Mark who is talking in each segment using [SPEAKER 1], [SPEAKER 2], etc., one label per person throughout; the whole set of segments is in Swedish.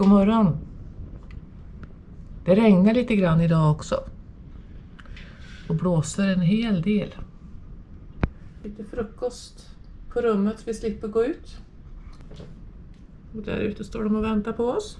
[SPEAKER 1] God morgon. Det regnar lite grann idag också. Och blåser en hel del. Lite frukost på rummet så vi slipper gå ut. Och där ute står de och väntar på oss.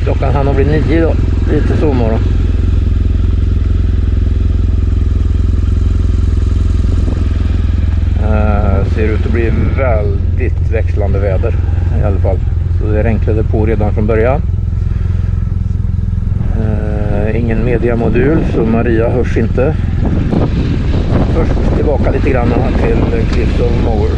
[SPEAKER 2] Klockan hann bli 9 då, lite sovmorgon. Ser ut att bli väldigt växlande väder i alla fall. Så det regnklädde på redan från början. Ingen mediamodul så Maria hörs inte. Först tillbaka lite grann till Cliffs of Moher.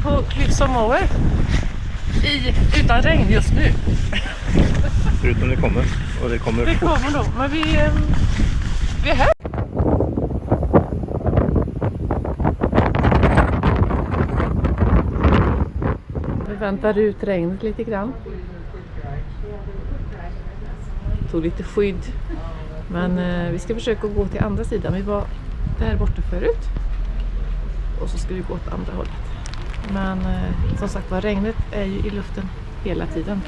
[SPEAKER 1] På Cliffs of Moher utan regn just nu.
[SPEAKER 2] Förutom det kommer. Och det kommer
[SPEAKER 1] då, men vi är här. Vi väntar ut regnet lite grann. Tog lite skydd. Men vi ska försöka gå till andra sidan. Vi var där borta förut. Och så ska vi gå åt andra hållet. Men som sagt var, regnet är ju i luften hela tiden.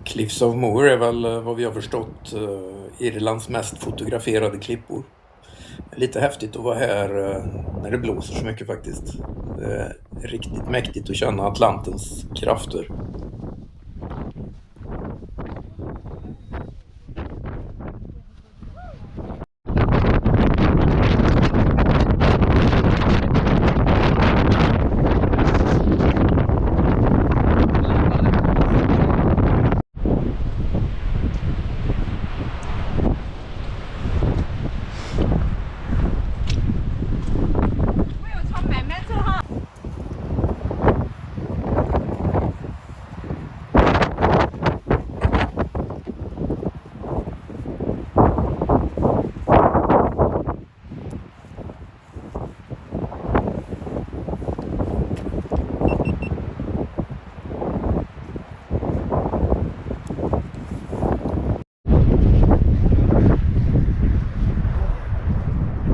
[SPEAKER 3] Cliffs of Moher är väl vad vi har förstått Irlands mest fotograferade klippor. Lite häftigt att vara här när det blåser så mycket faktiskt. Det är riktigt mäktigt att känna Atlantens krafter.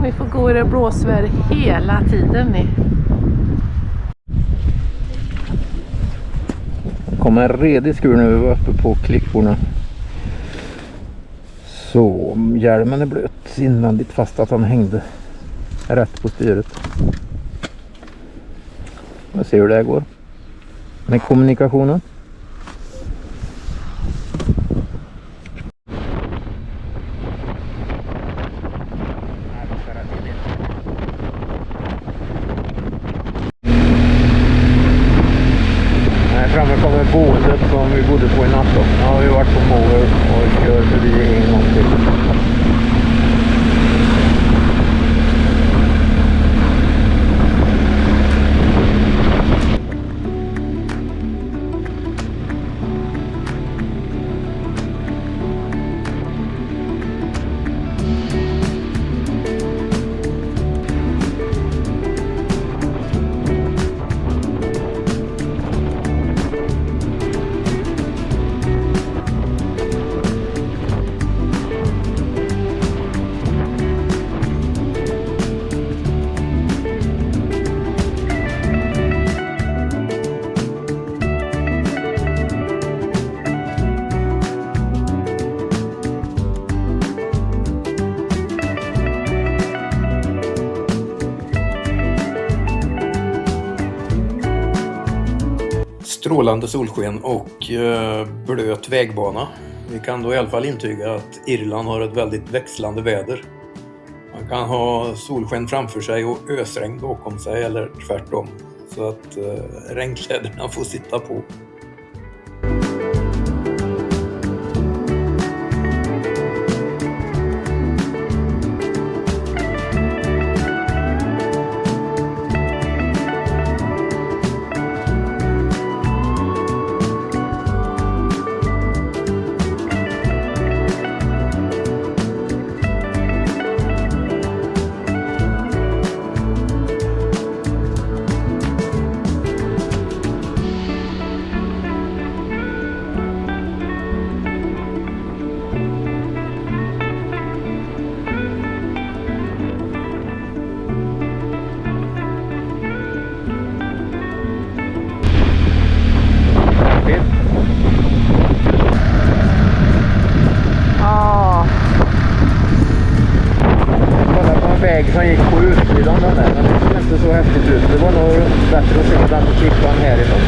[SPEAKER 1] Vi får gå i det blåsväder hela tiden.
[SPEAKER 2] Det kommer en redig skur när vi var uppe på klipporna. Så hjälmen är blöt invändigt fast att han hängde rätt på styret. Jag ser hur det går med kommunikationen. Framme kommer boendet som vi bodde på i natt då. Nu har vi varit på Moher och kör förbi en gång till.
[SPEAKER 3] strålande solsken och blöt vägbana. Vi kan då i alla fall intyga att Irland har ett väldigt växlande väder. Man kan ha solsken framför sig och ösregn bakom sig eller tvärtom. Så att regnkläderna får sitta på.
[SPEAKER 2] Som gick på utsidan där, men det såg inte så häftigt ut. Det var nog bättre att se den på klippan härifrån.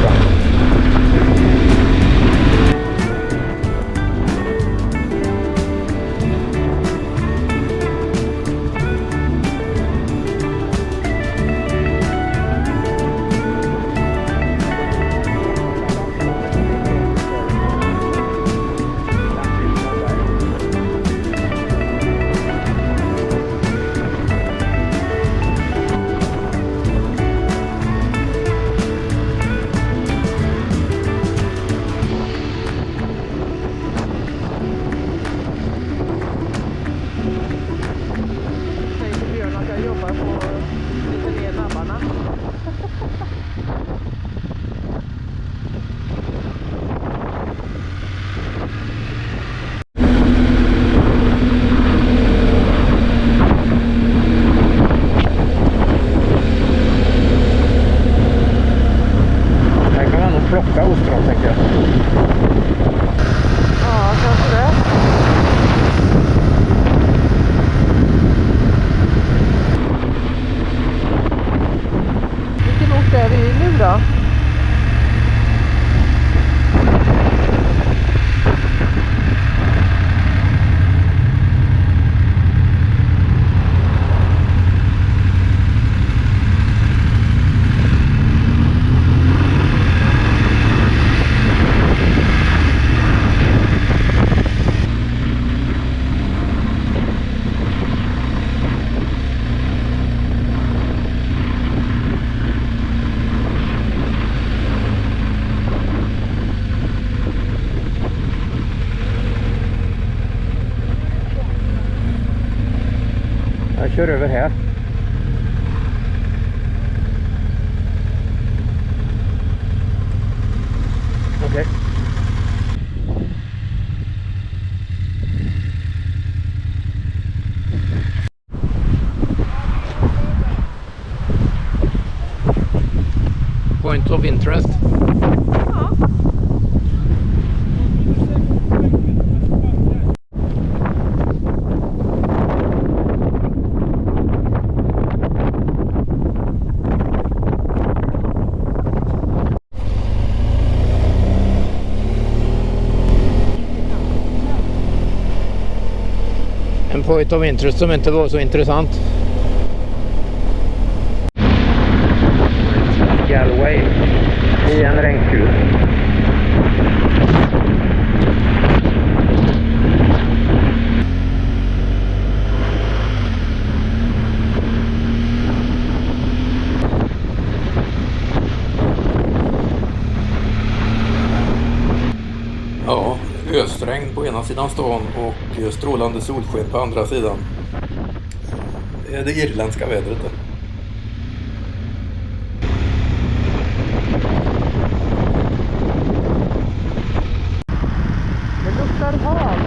[SPEAKER 2] Plocka ostron, tänker jag.
[SPEAKER 1] Ja, kanske det. Vilken ort är vi i nu då?
[SPEAKER 2] Jag kör över här. Okej. Point of interest. En point of interest som inte var så intressant. Galway i en regnkur.
[SPEAKER 3] Ja, ösregn på ena sidan stan och strålande solsken på andra sidan. Det är det irländska vädret.
[SPEAKER 1] Det luktar hav.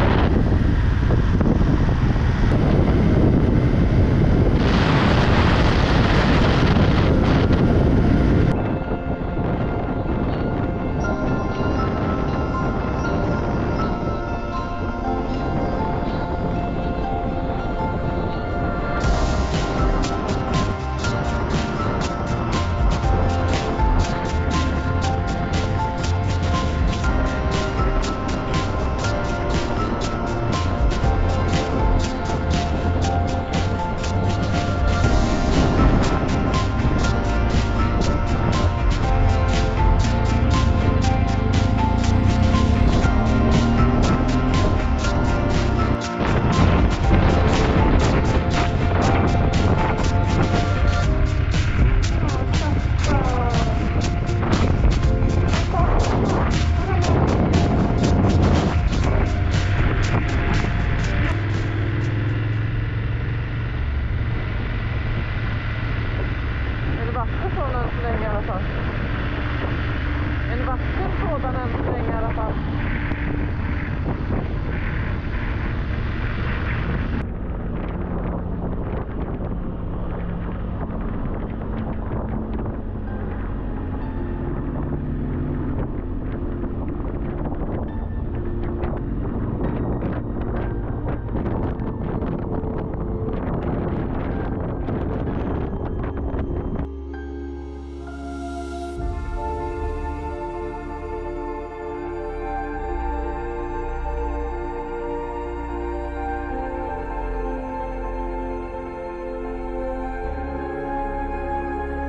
[SPEAKER 1] sett en sådan än så länge i alla fall.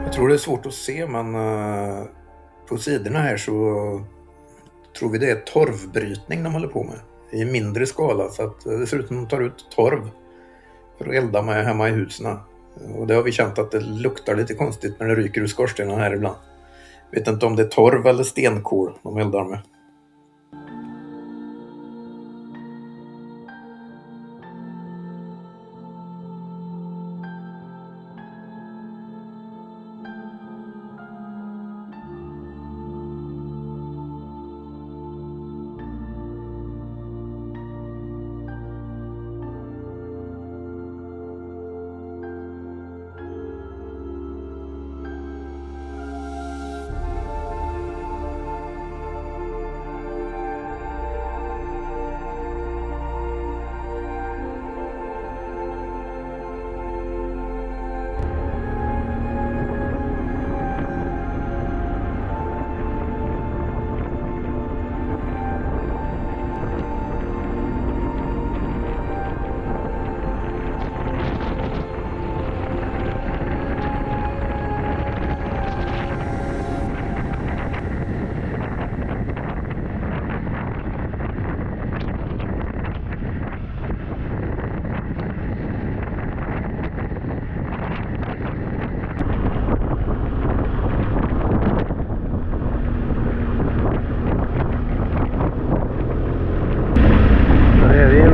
[SPEAKER 3] Jag tror det är svårt att se, men på sidorna här så tror vi det är torvbrytning de håller på med i mindre skala, så att det ser ut som att de tar ut torv för att elda med hemma i husen. Och det har vi känt att det luktar lite konstigt när det ryker ur skorstenen här ibland. Vet inte om det är torv eller stenkol de eldar med.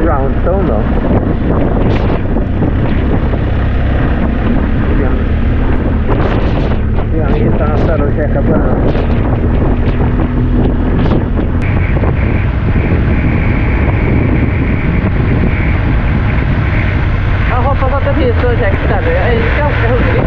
[SPEAKER 2] Roundstone då. Vi hittar något ställe att käka på den här.
[SPEAKER 1] Jag hoppas att det finns något käkt ställe. Jag är ganska hungrig.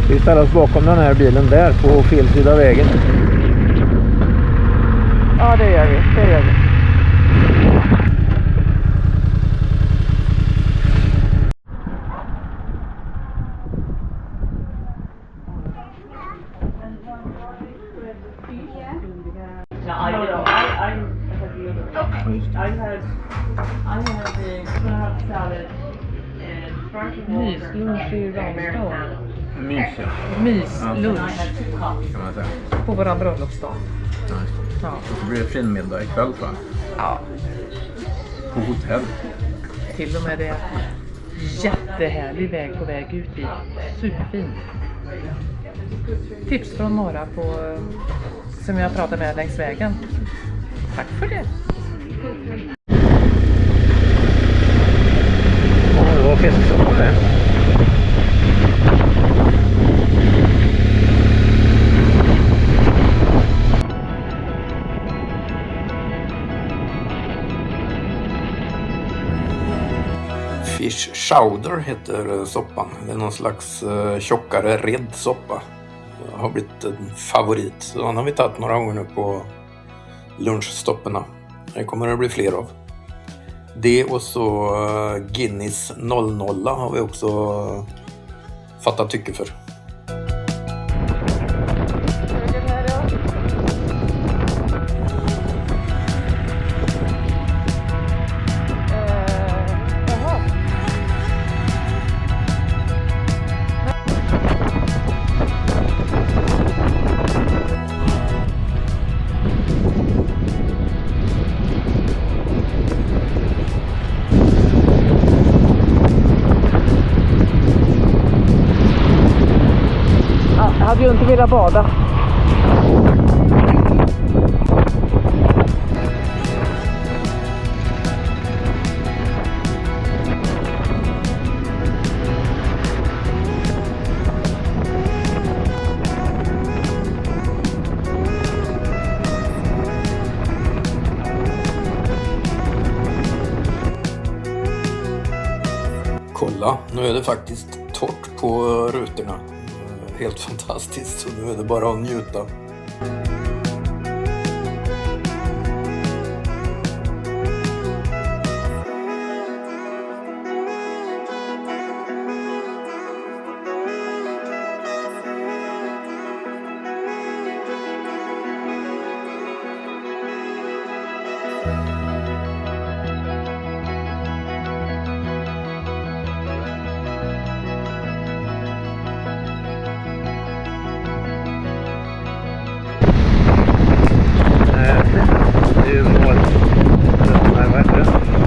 [SPEAKER 2] Vi ställer oss bakom den här bilen där på fel sida av vägen.
[SPEAKER 1] Ja, det gör vi. Det gör vi. Myslunch i Roundstone. Myslunch
[SPEAKER 2] Kan man säga.
[SPEAKER 1] på våran bröllopsdag. Ja.
[SPEAKER 2] Och så blir det finmiddag ikväll, tror jag.
[SPEAKER 1] Ja.
[SPEAKER 2] På hotell.
[SPEAKER 1] Till och med det jättehärlig väg på väg ut dit. Superfin. Tips från några på som jag pratade med längs vägen. Tack för det.
[SPEAKER 2] Ja, det var fisksoppa det.
[SPEAKER 3] Fish chowder heter soppan. Det är någon slags tjockare redd soppa. Det har blivit en favorit. Så den har vi tagit några gånger nu på lunchstopperna. Det kommer det bli fler av. Det och så Guinness 00 har vi också fattat tycke för.
[SPEAKER 2] hade ju inte velat bada.
[SPEAKER 3] Kolla, nu är det faktiskt torrt på rutorna. Helt fantastiskt, så nu är det bara att njuta.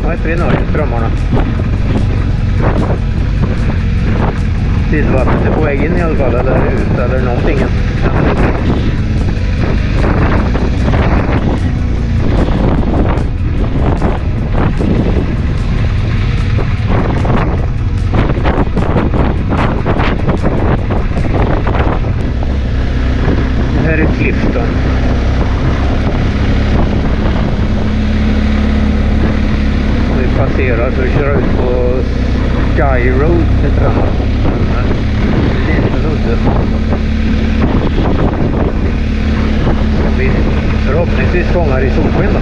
[SPEAKER 2] Vad heter det? Norgeströmmarna. Tidvattnet är på väg in i alla fall, eller ut, eller någonting. Det här är Clifton. Passerar för att köra ut på Sky Road, heter den. En liten udde. Vi förhoppningsvis fångar i solsken då.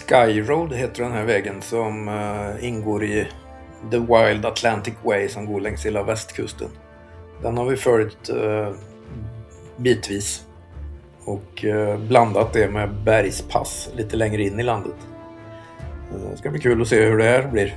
[SPEAKER 3] Sky Road heter den här vägen som ingår i The Wild Atlantic Way som går längs hela västkusten. Den har vi följt bitvis och blandat det med bergspass lite längre in i landet. Det ska bli kul att se hur det här blir.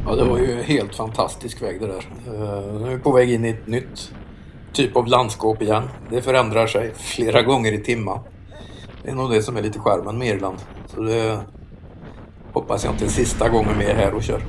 [SPEAKER 3] Ja, det var ju helt fantastisk väg det där. Nu är vi på väg in i ett nytt typ av landskap igen. Det förändrar sig flera gånger i timmen. Det är nog det som är lite charmen med Irland. Så det hoppas jag inte är sista gången med här och kör.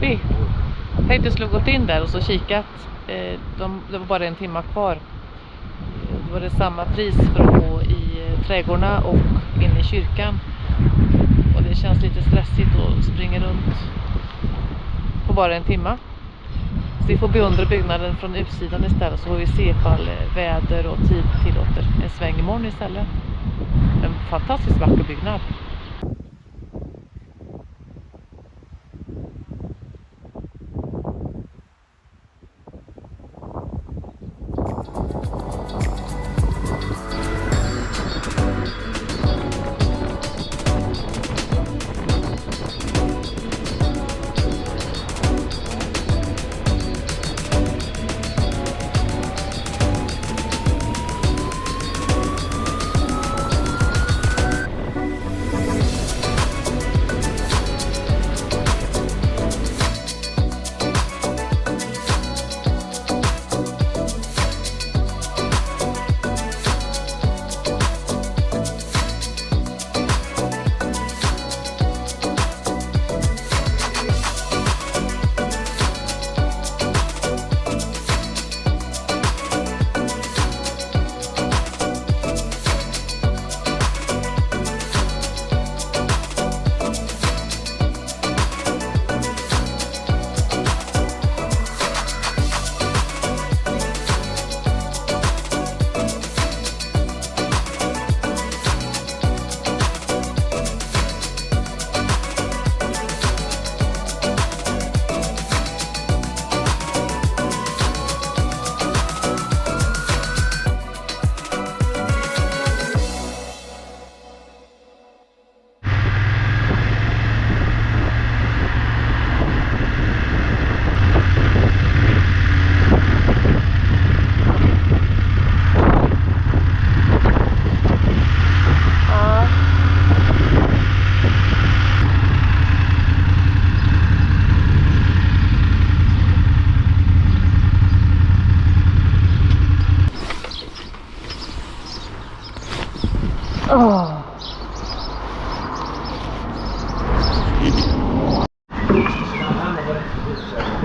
[SPEAKER 1] Täby. Tänkte skulle gått in där och så kikat. Det var bara en timma kvar. Då var det samma pris för att gå i trädgårdarna och in i kyrkan. Och det känns lite stressigt att springa runt på bara en timma. Så vi får beundra byggnaden från utsidan istället, så får vi se ifall väder och tid tillåter en sväng imorgon istället. En fantastiskt vacker byggnad.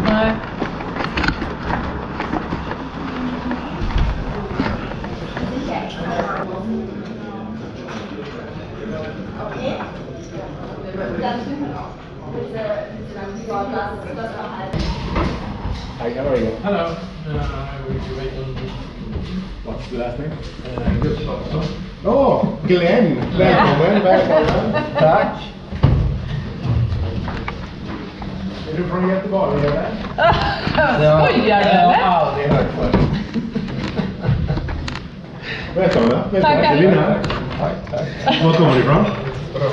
[SPEAKER 1] Nej.
[SPEAKER 4] Hi, how are you?
[SPEAKER 5] Hello. We wait on
[SPEAKER 4] What's the last name?
[SPEAKER 5] Gustafsson.
[SPEAKER 4] Åh, Glenn! Välkommen, välkommen. Tack. Är du från Göteborg eller?
[SPEAKER 1] Skojar du
[SPEAKER 4] Jag har
[SPEAKER 1] eller?
[SPEAKER 4] aldrig hört förut. Välkomna.
[SPEAKER 1] Tackar.
[SPEAKER 4] Till här. Tack. Var kommer du ifrån?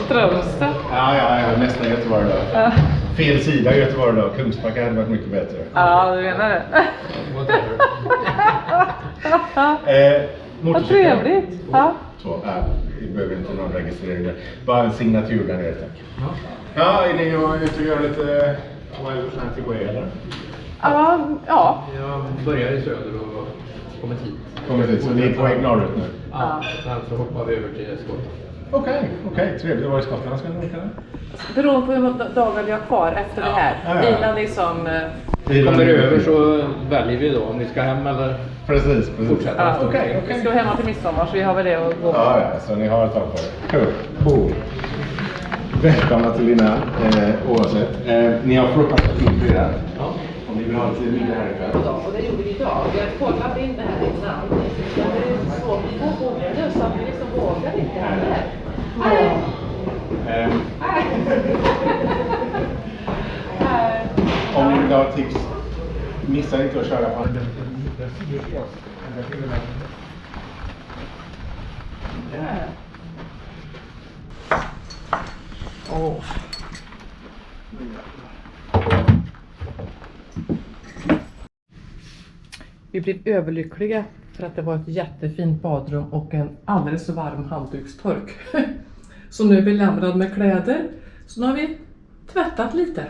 [SPEAKER 1] Strömstad.
[SPEAKER 4] Ja, nästan Göteborg då. Fel sida Göteborg då. Kungsbacka hade varit mycket bättre.
[SPEAKER 1] Ja, du menar det. Vad trevligt. Ja.
[SPEAKER 4] Vi behöver inte någon registrering där. Bara en signatur där nere, tack. Ja, är ni ute och gör lite Wild Antiquay eller?
[SPEAKER 1] Ja.
[SPEAKER 5] Jag börjar i söder och kommit hit.
[SPEAKER 4] Kommit hit, så ni är på väg norrut nu?
[SPEAKER 5] Ja, sen så hoppar vi över till Skottland.
[SPEAKER 4] Okej, trevligt. Var i Skottland ska ni åka där?
[SPEAKER 1] Beroende på hur många dagar vi har kvar efter det här.
[SPEAKER 4] Ja.
[SPEAKER 1] Innan liksom...
[SPEAKER 5] Kommer över så väljer vi då om vi ska hem eller
[SPEAKER 4] Precis.
[SPEAKER 5] fortsätta.
[SPEAKER 1] Ja,
[SPEAKER 4] Okej.
[SPEAKER 1] Vi ska hemma till midsommar så vi har väl det att gå på.
[SPEAKER 4] Ja, så ni har ett tag på det. Cool. Välkomna till Lina, oavsett. Ni har frukost in redan.
[SPEAKER 5] Ja.
[SPEAKER 4] Om ni vill ha lite middag här ikväll.
[SPEAKER 1] Och det gjorde vi idag. Vi har kollat in det här innan. Det är svårt att få boende nu så att vi liksom vågar inte heller.
[SPEAKER 4] Om ni vill ha tips, missa inte att köra på den.
[SPEAKER 1] Vi blev överlyckliga för att det var ett jättefint badrum och en alldeles så varm handdukstork. Så nu är vi lämnade med kläder. Så nu har vi tvättat lite.